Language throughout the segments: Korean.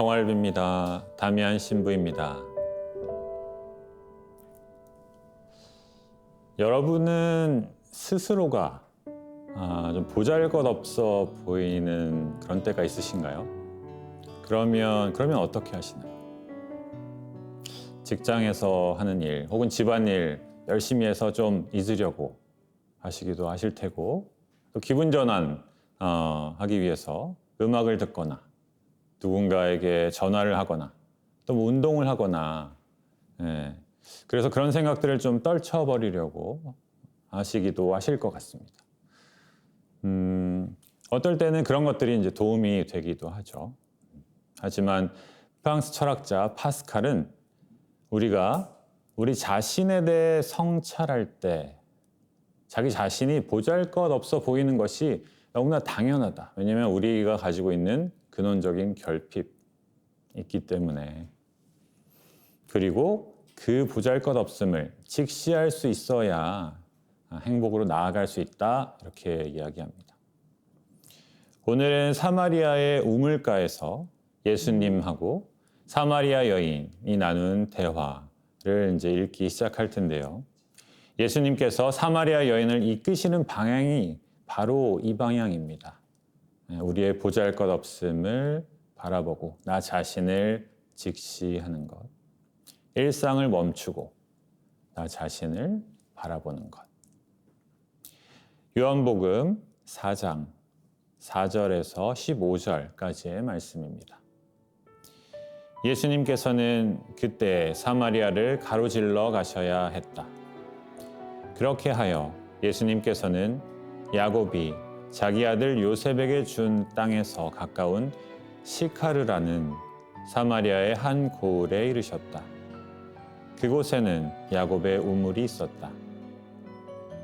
성활비입니다. 다미안 신부입니다. 여러분은 스스로가 좀 보잘것없어 보이는 그런 때가 있으신가요? 그러면 어떻게 하시나요? 직장에서 하는 일 혹은 집안일 열심히 해서 좀 잊으려고 하시기도 하실 테고, 또 기분 전환 하기 위해서 음악을 듣거나 누군가에게 전화를 하거나 또 뭐 운동을 하거나, 그래서 그런 생각들을 좀 떨쳐버리려고 하시기도 하실 것 같습니다. 어떨 때는 그런 것들이 이제 도움이 되기도 하죠. 하지만 프랑스 철학자 파스칼은 우리가 우리 자신에 대해 성찰할 때 자기 자신이 보잘것없어 보이는 것이 너무나 당연하다. 왜냐하면 우리가 가지고 있는 근원적인 결핍이 있기 때문에. 그리고 그 보잘것없음을 직시할 수 있어야 행복으로 나아갈 수 있다, 이렇게 이야기합니다. 오늘은 사마리아의 우물가에서 예수님하고 사마리아 여인이 나눈 대화를 이제 읽기 시작할 텐데요. 예수님께서 사마리아 여인을 이끄시는 방향이 바로 이 방향입니다. 우리의 보잘것없음을 바라보고 나 자신을 직시하는 것. 일상을 멈추고 나 자신을 바라보는 것. 요한복음 4장 4절에서 15절까지의 말씀입니다. 예수님께서는 그때 사마리아를 가로질러 가셔야 했다. 그렇게 하여 예수님께서는 야곱이 자기 아들 요셉에게 준 땅에서 가까운 시카르라는 사마리아의 한 고을에 이르셨다. 그곳에는 야곱의 우물이 있었다.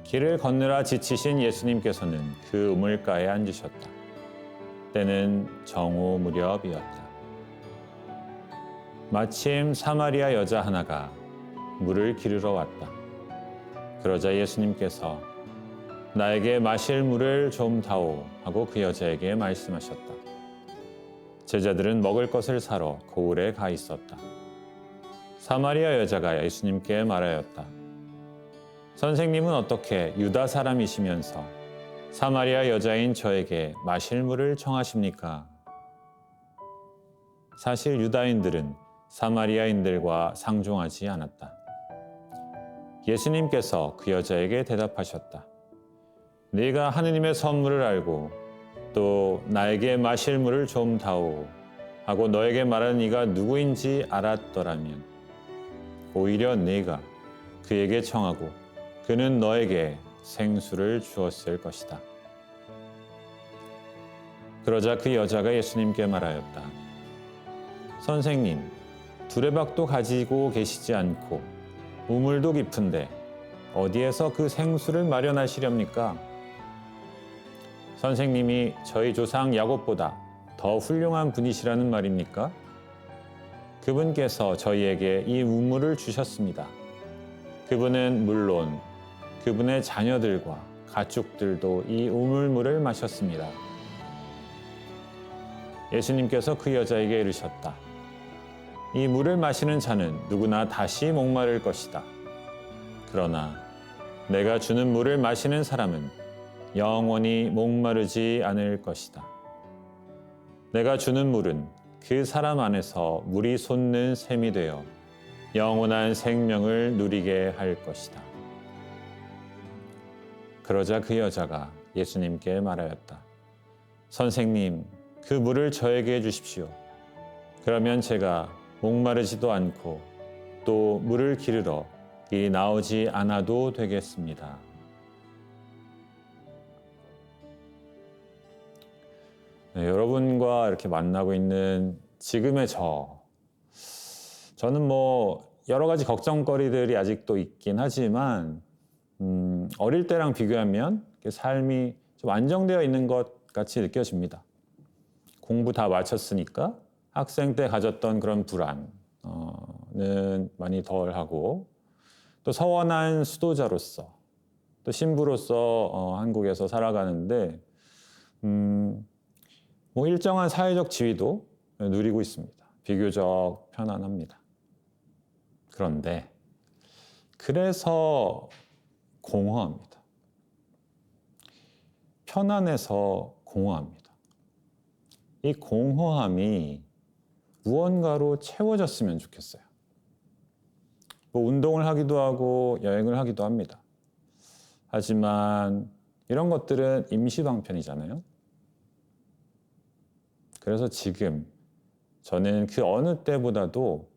길을 건너라 지치신 예수님께서는 그 우물가에 앉으셨다. 때는 정오 무렵이었다. 마침 사마리아 여자 하나가 물을 기르러 왔다. 그러자 예수님께서 나에게 마실 물을 좀 다오 하고 그 여자에게 말씀하셨다. 제자들은 먹을 것을 사러 고을에 가 있었다. 사마리아 여자가 예수님께 말하였다. 선생님은 어떻게 유다 사람이시면서 사마리아 여자인 저에게 마실 물을 청하십니까? 사실 유다인들은 사마리아인들과 상종하지 않았다. 예수님께서 그 여자에게 대답하셨다. 네가 하느님의 선물을 알고 또 나에게 마실 물을 좀 다오 하고 너에게 말하는 이가 누구인지 알았더라면 오히려 네가 그에게 청하고 그는 너에게 생수를 주었을 것이다. 그러자 그 여자가 예수님께 말하였다. 선생님, 두레박도 가지고 계시지 않고 우물도 깊은데 어디에서 그 생수를 마련하시렵니까? 선생님이 저희 조상 야곱보다 더 훌륭한 분이시라는 말입니까? 그분께서 저희에게 이 우물을 주셨습니다. 그분은 물론 그분의 자녀들과 가축들도 이 우물물을 마셨습니다. 예수님께서 그 여자에게 이르셨다. 이 물을 마시는 자는 누구나 다시 목마를 것이다. 그러나 내가 주는 물을 마시는 사람은 영원히 목마르지 않을 것이다. 내가 주는 물은 그 사람 안에서 물이 솟는 샘이 되어 영원한 생명을 누리게 할 것이다. 그러자 그 여자가 예수님께 말하였다. 선생님, 그 물을 저에게 주십시오. 그러면 제가 목마르지도 않고 또 물을 기르러 이 나오지 않아도 되겠습니다. 네, 여러분과 이렇게 만나고 있는 지금의 저는 뭐 여러 가지 걱정거리들이 아직도 있긴 하지만 어릴 때랑 비교하면 삶이 좀 안정되어 있는 것 같이 느껴집니다. 공부 다 마쳤으니까 학생 때 가졌던 그런 불안은 많이 덜하고, 또 서원한 수도자로서 또 신부로서 한국에서 살아가는데 뭐 일정한 사회적 지위도 누리고 있습니다. 비교적 편안합니다. 그런데 그래서 공허합니다. 편안해서 공허합니다. 이 공허함이 무언가로 채워졌으면 좋겠어요. 뭐 운동을 하기도 하고 여행을 하기도 합니다. 하지만 이런 것들은 임시방편이잖아요. 그래서 지금 저는 그 어느 때보다도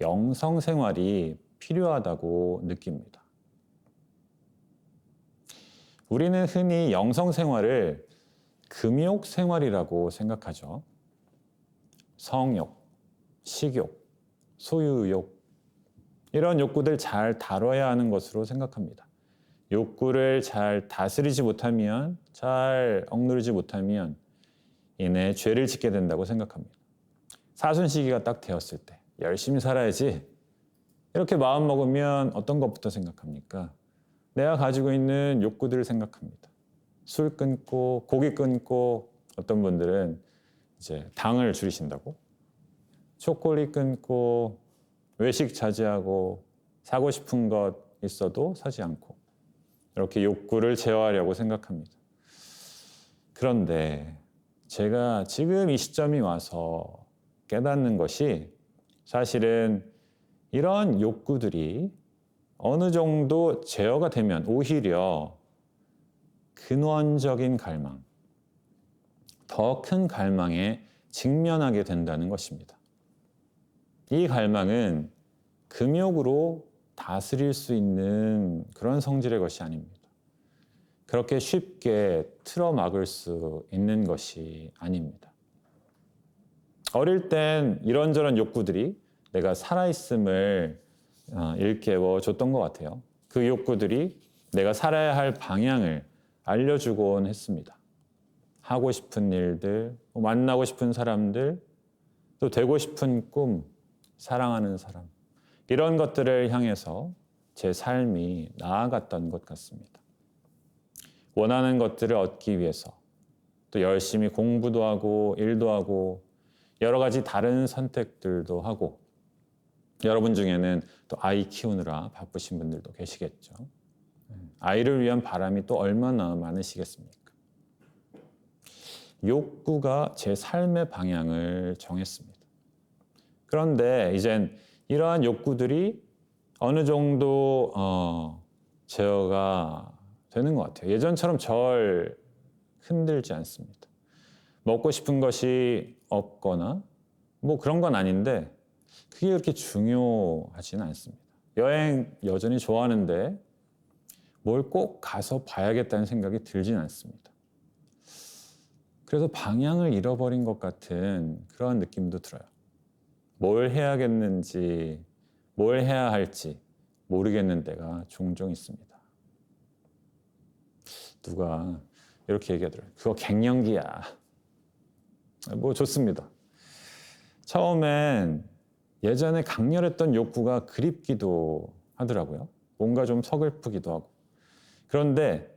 영성 생활이 필요하다고 느낍니다. 우리는 흔히 영성 생활을 금욕 생활이라고 생각하죠. 성욕, 식욕, 소유욕, 이런 욕구들 잘 다뤄야 하는 것으로 생각합니다. 욕구를 잘 다스리지 못하면, 잘 억누르지 못하면 이내 죄를 짓게 된다고 생각합니다. 사순시기가 딱 되었을 때 열심히 살아야지 이렇게 마음 먹으면 어떤 것부터 생각합니까? 내가 가지고 있는 욕구들을 생각합니다. 술 끊고 고기 끊고 어떤 분들은 이제 당을 줄이신다고 초콜릿 끊고 외식 자제하고 사고 싶은 것 있어도 사지 않고 이렇게 욕구를 제어하려고 생각합니다. 그런데 제가 지금 이 시점이 와서 깨닫는 것이 사실은 이런 욕구들이 어느 정도 제어가 되면 오히려 근원적인 갈망, 더 큰 갈망에 직면하게 된다는 것입니다. 이 갈망은 금욕으로 다스릴 수 있는 그런 성질의 것이 아닙니다. 그렇게 쉽게 틀어막을 수 있는 것이 아닙니다. 어릴 땐 이런저런 욕구들이 내가 살아있음을 일깨워 줬던 것 같아요. 그 욕구들이 내가 살아야 할 방향을 알려주곤 했습니다. 하고 싶은 일들, 만나고 싶은 사람들, 또 되고 싶은 꿈, 사랑하는 사람, 이런 것들을 향해서 제 삶이 나아갔던 것 같습니다. 원하는 것들을 얻기 위해서 또 열심히 공부도 하고 일도 하고 여러 가지 다른 선택들도 하고 여러분 중에는 또 아이 키우느라 바쁘신 분들도 계시겠죠. 아이를 위한 바람이 또 얼마나 많으시겠습니까? 욕구가 제 삶의 방향을 정했습니다. 그런데 이젠 이러한 욕구들이 어느 정도 제어가 되는 것 같아요. 예전처럼 절 흔들지 않습니다. 먹고 싶은 것이 없거나 뭐 그런 건 아닌데 그게 그렇게 중요하지는 않습니다. 여행 여전히 좋아하는데 뭘 꼭 가서 봐야겠다는 생각이 들지는 않습니다. 그래서 방향을 잃어버린 것 같은 그런 느낌도 들어요. 뭘 해야겠는지, 뭘 해야 할지 모르겠는 때가 종종 있습니다. 누가 이렇게 얘기하더라고요. 그거 갱년기야. 뭐 좋습니다. 처음엔 예전에 강렬했던 욕구가 그립기도 하더라고요. 뭔가 좀 서글프기도 하고. 그런데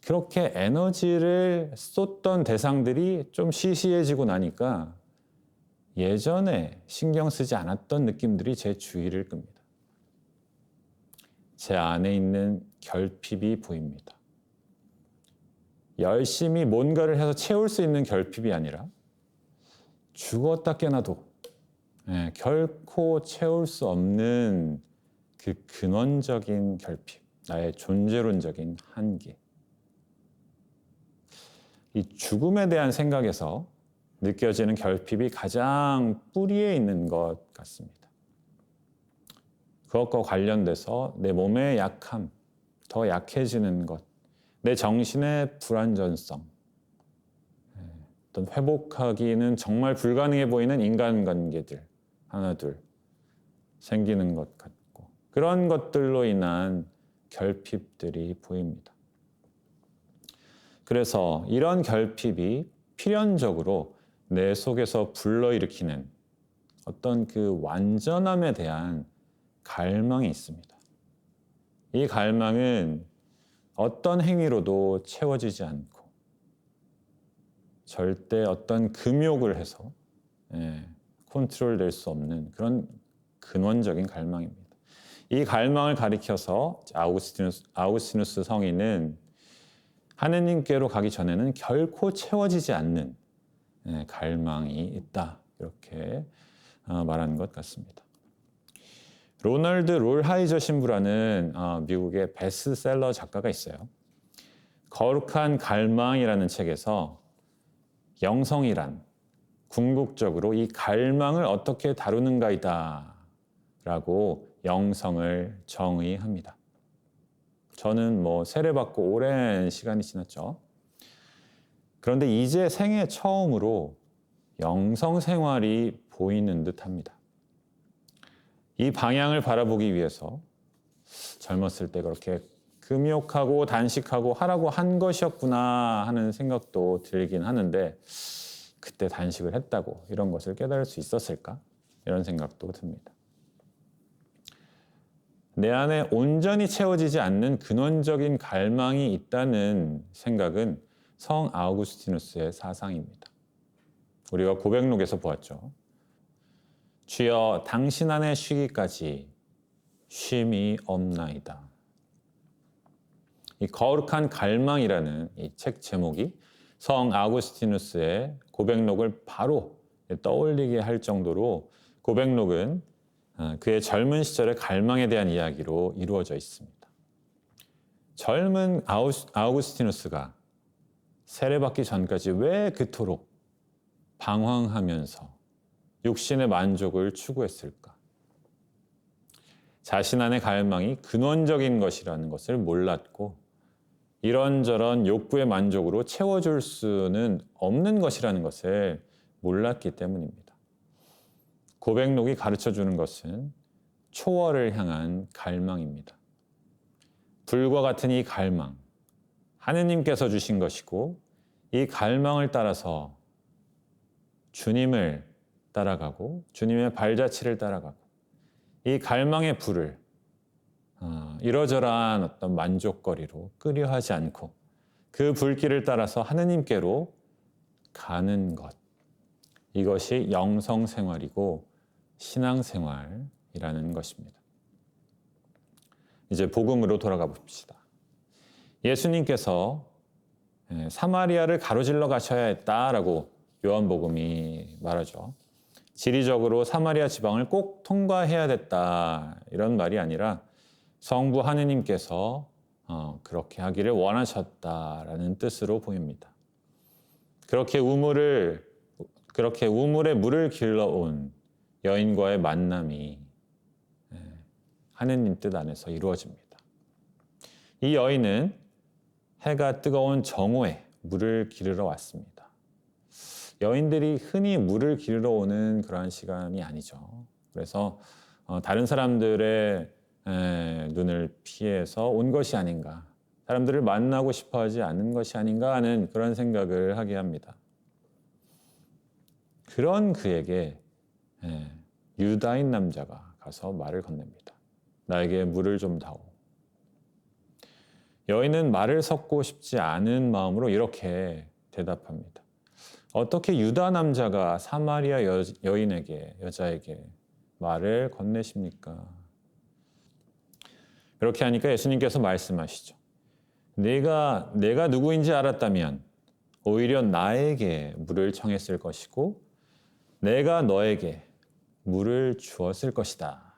그렇게 에너지를 쏟던 대상들이 좀 시시해지고 나니까 예전에 신경 쓰지 않았던 느낌들이 제 주위를 끕니다. 제 안에 있는 결핍이 보입니다. 열심히 뭔가를 해서 채울 수 있는 결핍이 아니라 죽었다 깨나도 결코 채울 수 없는 그 근원적인 결핍, 나의 존재론적인 한계. 이 죽음에 대한 생각에서 느껴지는 결핍이 가장 뿌리에 있는 것 같습니다. 그것과 관련돼서 내 몸의 약함, 더 약해지는 것, 내 정신의 불완전성, 어떤 회복하기는 정말 불가능해 보이는 인간관계들 하나둘 생기는 것 같고 그런 것들로 인한 결핍들이 보입니다. 그래서 이런 결핍이 필연적으로 내 속에서 불러일으키는 어떤 그 완전함에 대한 갈망이 있습니다. 이 갈망은 어떤 행위로도 채워지지 않고 절대 어떤 금욕을 해서 컨트롤될 수 없는 그런 근원적인 갈망입니다. 이 갈망을 가리켜서 아우구스티누스 성인은 하느님께로 가기 전에는 결코 채워지지 않는 갈망이 있다, 이렇게 말하는 것 같습니다. 로널드 롤하이저 신부라는 미국의 베스트셀러 작가가 있어요. 거룩한 갈망이라는 책에서 영성이란 궁극적으로 이 갈망을 어떻게 다루는가이다 라고 영성을 정의합니다. 저는 세례받고 오랜 시간이 지났죠. 그런데 이제 생애 처음으로 영성 생활이 보이는 듯합니다. 이 방향을 바라보기 위해서 젊었을 때 그렇게 금욕하고 단식하고 하라고 한 것이었구나 하는 생각도 들긴 하는데, 그때 단식을 했다고 이런 것을 깨달을 수 있었을까? 이런 생각도 듭니다. 내 안에 온전히 채워지지 않는 근원적인 갈망이 있다는 생각은 성 아우구스티누스의 사상입니다. 우리가 고백록에서 보았죠. 주여 당신 안에 쉬기까지 쉼이 없나이다. 이 거룩한 갈망이라는 이 책 제목이 성 아우구스티누스의 고백록을 바로 떠올리게 할 정도로 고백록은 그의 젊은 시절의 갈망에 대한 이야기로 이루어져 있습니다. 젊은 아우구스티누스가 세례받기 전까지 왜 그토록 방황하면서 육신의 만족을 추구했을까? 자신 안의 갈망이 근원적인 것이라는 것을 몰랐고 이런저런 욕구의 만족으로 채워줄 수는 없는 것이라는 것을 몰랐기 때문입니다. 고백록이 가르쳐주는 것은 초월을 향한 갈망입니다. 불과 같은 이 갈망, 하느님께서 주신 것이고 이 갈망을 따라서 주님을 따라가고 주님의 발자취를 따라가고 이 갈망의 불을 이러저러한 어떤 만족거리로 끄려 하지 않고 그 불길을 따라서 하느님께로 가는 것, 이것이 영성생활이고 신앙생활이라는 것입니다. 이제 복음으로 돌아가 봅시다. 예수님께서 사마리아를 가로질러 가셔야 했다라고 요한복음이 말하죠. 지리적으로 사마리아 지방을 꼭 통과해야 됐다, 이런 말이 아니라 성부 하느님께서 그렇게 하기를 원하셨다라는 뜻으로 보입니다. 그렇게 우물에 물을 길러온 여인과의 만남이 하느님 뜻 안에서 이루어집니다. 이 여인은 해가 뜨거운 정오에 물을 기르러 왔습니다. 여인들이 흔히 물을 기르러 오는 그러한 시간이 아니죠. 그래서 다른 사람들의 눈을 피해서 온 것이 아닌가, 사람들을 만나고 싶어 하지 않는 것이 아닌가 하는 그런 생각을 하게 합니다. 그런 그에게 유다인 남자가 가서 말을 건넵니다. 나에게 물을 좀 다오. 여인은 말을 섞고 싶지 않은 마음으로 이렇게 대답합니다. 어떻게 유다 남자가 사마리아 여자에게 말을 건네십니까? 그렇게 하니까 예수님께서 말씀하시죠. 내가 누구인지 알았다면 오히려 나에게 물을 청했을 것이고 내가 너에게 물을 주었을 것이다.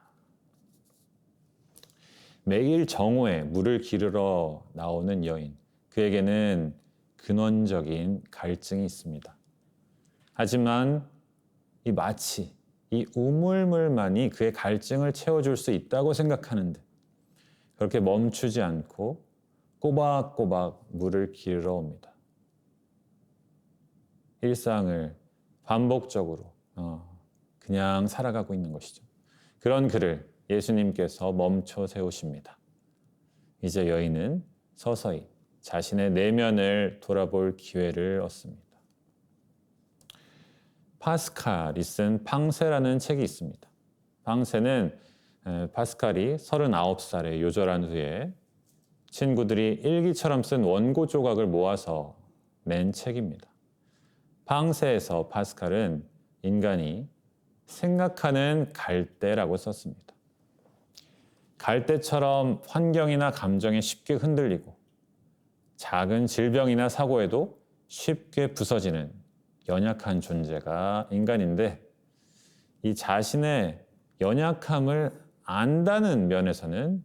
매일 정오에 물을 기르러 나오는 여인, 그에게는 근원적인 갈증이 있습니다. 하지만 마치 이 우물물만이 그의 갈증을 채워줄 수 있다고 생각하는 듯 그렇게 멈추지 않고 꼬박꼬박 물을 기르러 옵니다. 일상을 반복적으로 그냥 살아가고 있는 것이죠. 그런 그를 예수님께서 멈춰 세우십니다. 이제 여인은 서서히 자신의 내면을 돌아볼 기회를 얻습니다. 파스칼이 쓴 팡세라는 책이 있습니다. 팡세는 파스칼이 39살에 요절한 후에 친구들이 일기처럼 쓴 원고 조각을 모아서 낸 책입니다. 팡세에서 파스칼은 인간이 생각하는 갈대라고 썼습니다. 갈대처럼 환경이나 감정에 쉽게 흔들리고 작은 질병이나 사고에도 쉽게 부서지는 연약한 존재가 인간인데, 이 자신의 연약함을 안다는 면에서는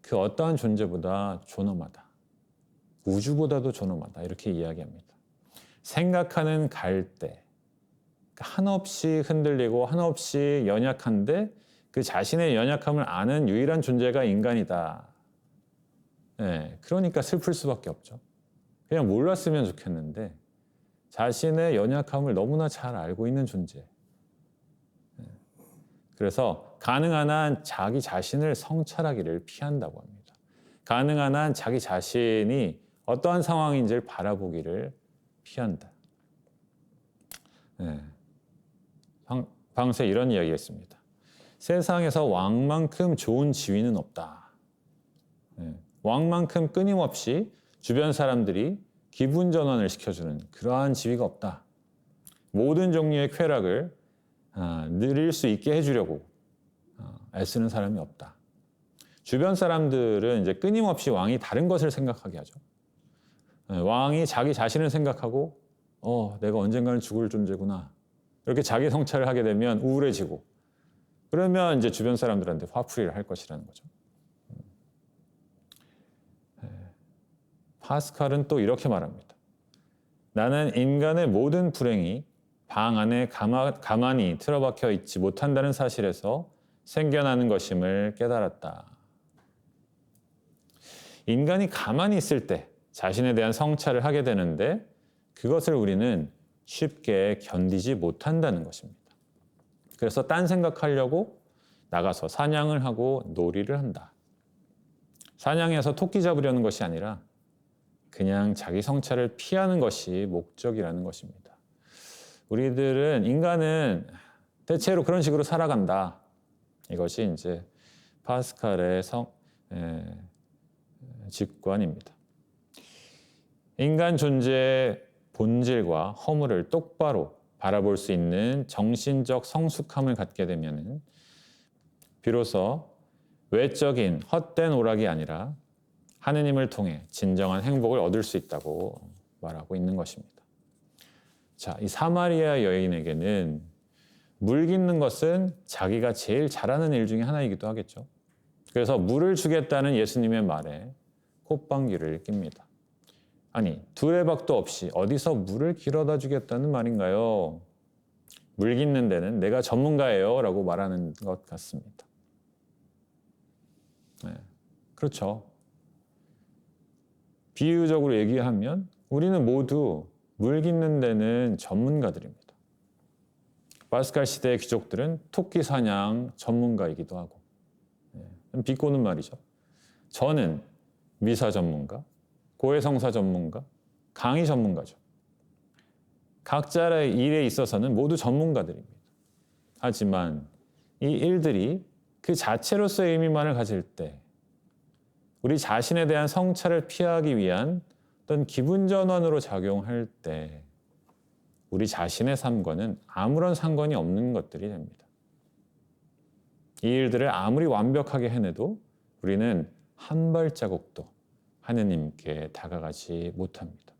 그 어떠한 존재보다 존엄하다. 우주보다도 존엄하다. 이렇게 이야기합니다. 생각하는 갈대. 한없이 흔들리고 한없이 연약한데 그 자신의 연약함을 아는 유일한 존재가 인간이다. 네, 그러니까 슬플 수밖에 없죠. 그냥 몰랐으면 좋겠는데 자신의 연약함을 너무나 잘 알고 있는 존재. 그래서 가능한 한 자기 자신을 성찰하기를 피한다고 합니다. 가능한 한 자기 자신이 어떠한 상황인지를 바라보기를 피한다. 네. 방세 이런 이야기가 있습니다. 세상에서 왕만큼 좋은 지위는 없다. 네. 왕만큼 끊임없이 주변 사람들이 기분 전환을 시켜주는 그러한 지위가 없다. 모든 종류의 쾌락을 누릴 수 있게 해주려고 애쓰는 사람이 없다. 주변 사람들은 이제 끊임없이 왕이 다른 것을 생각하게 하죠. 왕이 자기 자신을 생각하고 내가 언젠가는 죽을 존재구나. 이렇게 자기 성찰을 하게 되면 우울해지고, 그러면 이제 주변 사람들한테 화풀이를 할 것이라는 거죠. 파스칼은 또 이렇게 말합니다. 나는 인간의 모든 불행이 방 안에 가만히 틀어박혀 있지 못한다는 사실에서 생겨나는 것임을 깨달았다. 인간이 가만히 있을 때 자신에 대한 성찰을 하게 되는데 그것을 우리는 쉽게 견디지 못한다는 것입니다. 그래서 딴 생각하려고 나가서 사냥을 하고 놀이를 한다. 사냥해서 토끼 잡으려는 것이 아니라 그냥 자기 성찰을 피하는 것이 목적이라는 것입니다. 우리들은, 인간은 대체로 그런 식으로 살아간다. 이것이 이제 파스칼의 직관입니다. 인간 존재의 본질과 허물을 똑바로 바라볼 수 있는 정신적 성숙함을 갖게 되면 비로소 외적인 헛된 오락이 아니라 하느님을 통해 진정한 행복을 얻을 수 있다고 말하고 있는 것입니다. 자, 이 사마리아 여인에게는 물 깃는 것은 자기가 제일 잘하는 일 중에 하나이기도 하겠죠. 그래서 물을 주겠다는 예수님의 말에 콧방귀를 낍니다. 아니, 두레박도 없이 어디서 물을 길어다 주겠다는 말인가요? 물 깃는 데는 내가 전문가예요 라고 말하는 것 같습니다. 네, 그렇죠. 비유적으로 얘기하면 우리는 모두 물 깃는 데는 전문가들입니다. 파스칼 시대의 귀족들은 토끼 사냥 전문가이기도 하고, 비꼬는 말이죠. 저는 미사 전문가, 고해성사 전문가, 강의 전문가죠. 각자의 일에 있어서는 모두 전문가들입니다. 하지만 이 일들이 그 자체로서의 의미만을 가질 때, 우리 자신에 대한 성찰을 피하기 위한 어떤 기분 전환으로 작용할 때 우리 자신의 삶과는 아무런 상관이 없는 것들이 됩니다. 이 일들을 아무리 완벽하게 해내도 우리는 한 발자국도 하느님께 다가가지 못합니다.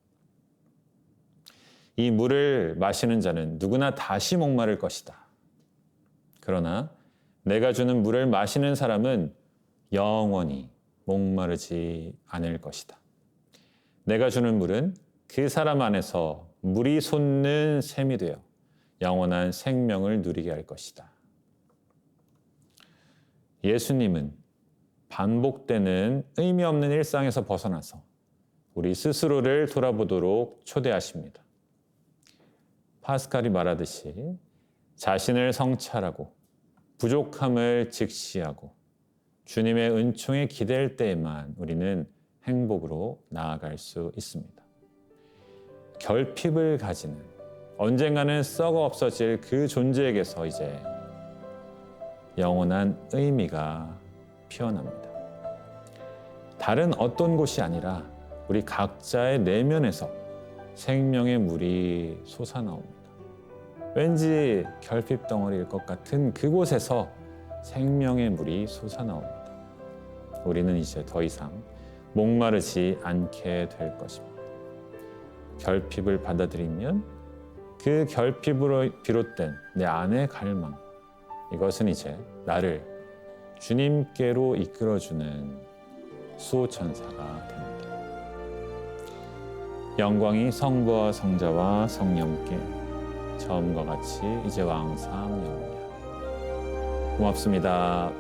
이 물을 마시는 자는 누구나 다시 목마를 것이다. 그러나 내가 주는 물을 마시는 사람은 영원히 목마르지 않을 것이다. 내가 주는 물은 그 사람 안에서 물이 솟는 샘이 되어 영원한 생명을 누리게 할 것이다. 예수님은 반복되는 의미 없는 일상에서 벗어나서 우리 스스로를 돌아보도록 초대하십니다. 파스칼이 말하듯이 자신을 성찰하고 부족함을 직시하고 주님의 은총에 기댈 때에만 우리는 행복으로 나아갈 수 있습니다. 결핍을 가지는, 언젠가는 썩어 없어질 그 존재에게서 이제 영원한 의미가 피어납니다. 다른 어떤 곳이 아니라 우리 각자의 내면에서 생명의 물이 솟아나옵니다. 왠지 결핍 덩어리일 것 같은 그곳에서 생명의 물이 솟아나옵니다. 우리는 이제 더 이상 목마르지 않게 될 것입니다. 결핍을 받아들이면 그 결핍으로 비롯된 내 안의 갈망, 이것은 이제 나를 주님께로 이끌어주는 수호천사가 됩니다. 영광이 성부와 성자와 성령께 처음과 같이 이제와 항상 영원히. 고맙습니다.